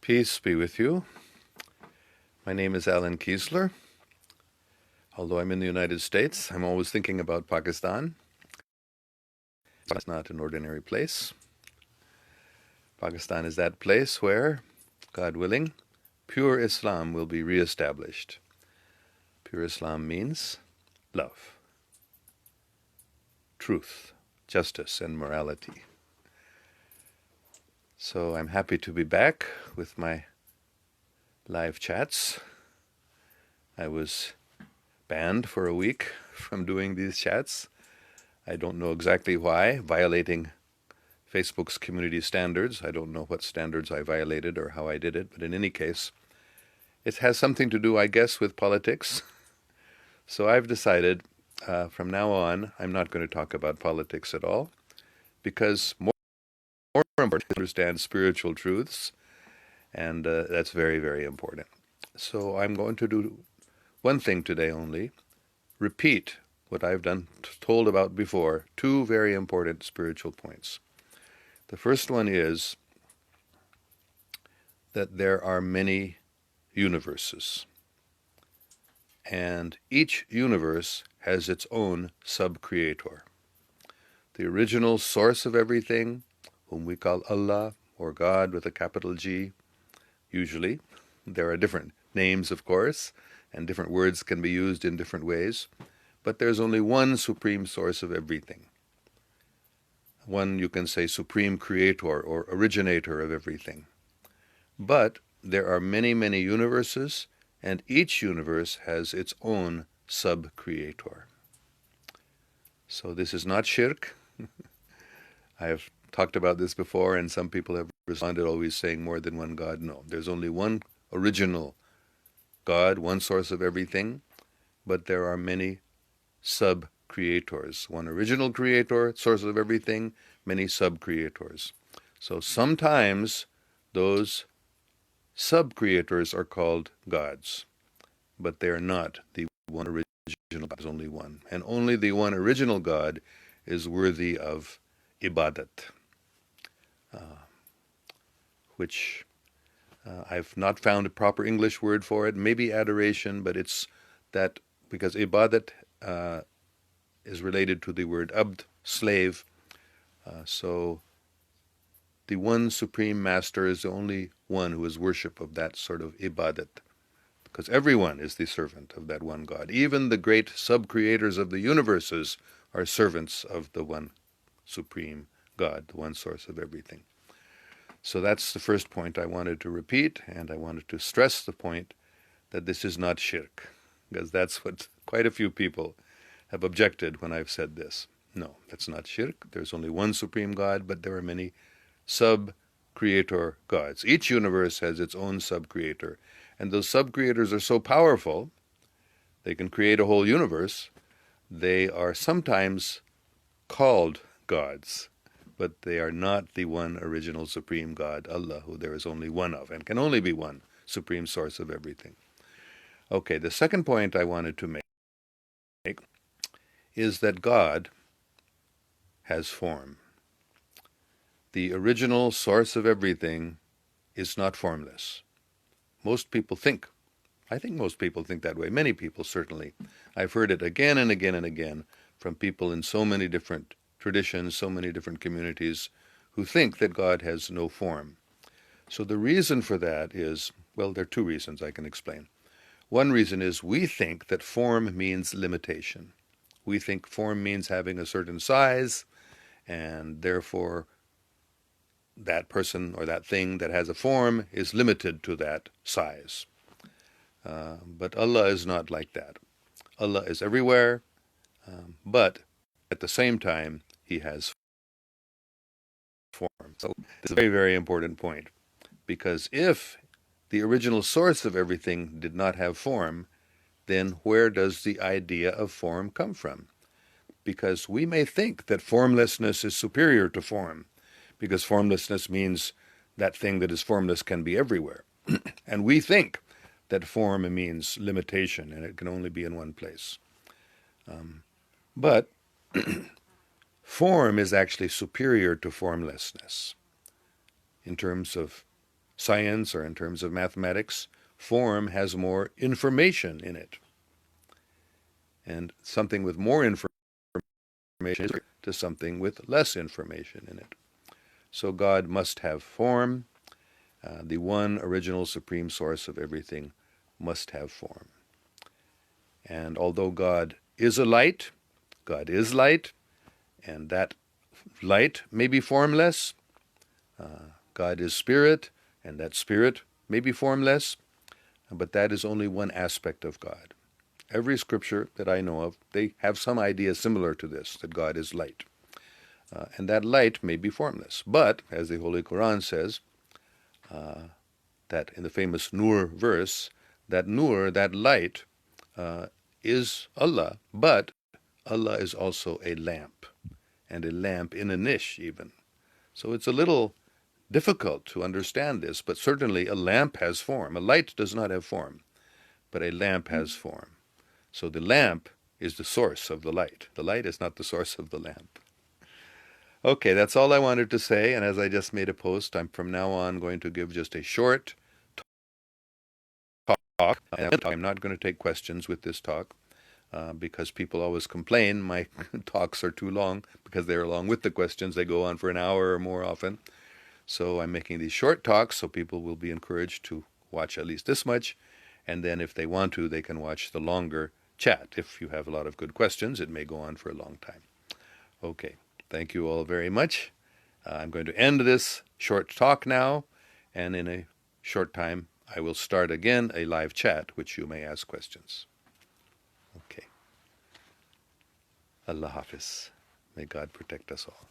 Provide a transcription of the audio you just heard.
Peace be with you. My name is Allan Keislar. Although I'm in the United States, I'm always thinking about Pakistan. It's not an ordinary place. Pakistan is that place where, God willing, pure Islam will be reestablished. Pure Islam means love, truth, justice, and morality. So I'm happy to be back with my live chats. I was banned for a week from doing these chats. I don't know exactly why, violating Facebook's community standards. I don't know what standards I violated or how I did it, but in any case, it has something to do, I guess, with politics. So I've decided from now on, I'm not going to talk about politics at all, because more important to understand spiritual truths, and that's very, very important. So I'm going to do one thing today only, repeat what I've told about before, two very important spiritual points. The first one is that there are many universes, and each universe has its own sub-creator. The original source of everything, whom we call Allah, or God with a capital G, usually. There are different names, of course, and different words can be used in different ways, but there's only one supreme source of everything. One, you can say, supreme creator or originator of everything. But there are many, many universes, and each universe has its own sub-creator. So this is not shirk. I have talked about this before, and some people have responded always saying more than one God. No, there's only one original God, one source of everything, but there are many sub-creators. One original creator, source of everything, many sub-creators. So sometimes those sub-creators are called gods, but they are not the one original God. There's only one. And only the one original God is worthy of ibadat, which I've not found a proper English word for it, maybe adoration, but it's that because ibadat is related to the word abd, slave. So the one supreme master is the only one who is worship of that sort of ibadat, because everyone is the servant of that one God. Even the great sub-creators of the universes are servants of the one supreme God, the one source of everything. So that's the first point I wanted to repeat, and I wanted to stress the point that this is not shirk, because that's what quite a few people have objected when I've said this. No, that's not shirk. There's only one supreme God, but there are many sub-creator gods. Each universe has its own sub-creator, and those sub-creators are so powerful, they can create a whole universe. They are sometimes called gods, but they are not the one original supreme God, Allah, who there is only one of, and can only be one supreme source of everything. Okay, the second point I wanted to make is that God has form. The original source of everything is not formless. Most people think, I think most people think that way, many people certainly. I've heard it again and again and again from people in so many different traditions, so many different communities, who think that God has no form. So the reason for that is, well, there are two reasons I can explain. One reason is we think that form means limitation. We think form means having a certain size, and therefore that person or that thing that has a form is limited to that size. But Allah is not like that. Allah is everywhere, but at the same time, He has form. So this is a very, very important point, because if the original source of everything did not have form, then where does the idea of form come from? Because we may think that formlessness is superior to form, because formlessness means that thing that is formless can be everywhere. And we think that form means limitation, and it can only be in one place. But form is actually superior to formlessness in terms of science or in terms of mathematics, form has more information in it. And something with more information is to something with less information in it. So God must have form. The one original supreme source of everything must have form. And although God is a light, God is light, and that light may be formless. God is spirit, and that spirit may be formless, but that is only one aspect of God. Every scripture that I know of, they have some idea similar to this, that God is light. And that light may be formless. But, as the Holy Quran says, that in the famous Nur verse, that Nur, that light, is Allah, but Allah is also a lamp, and a lamp in a niche even. So it's a little difficult to understand this, but certainly a lamp has form. A light does not have form, but a lamp has form. So the lamp is the source of the light. The light is not the source of the lamp. Okay, that's all I wanted to say, and as I just made a post, I'm from now on going to give just a short talk. I'm not going to take questions with this talk because people always complain my talks are too long because they're along with the questions. They go on for an hour or more often. So I'm making these short talks so people will be encouraged to watch at least this much, and then if they want to, they can watch the longer chat. If you have a lot of good questions, it may go on for a long time. Okay, thank you all very much. I'm going to end this short talk now, and in a short time I will start again a live chat, which you may ask questions. Okay. Allah Hafiz. May God protect us all.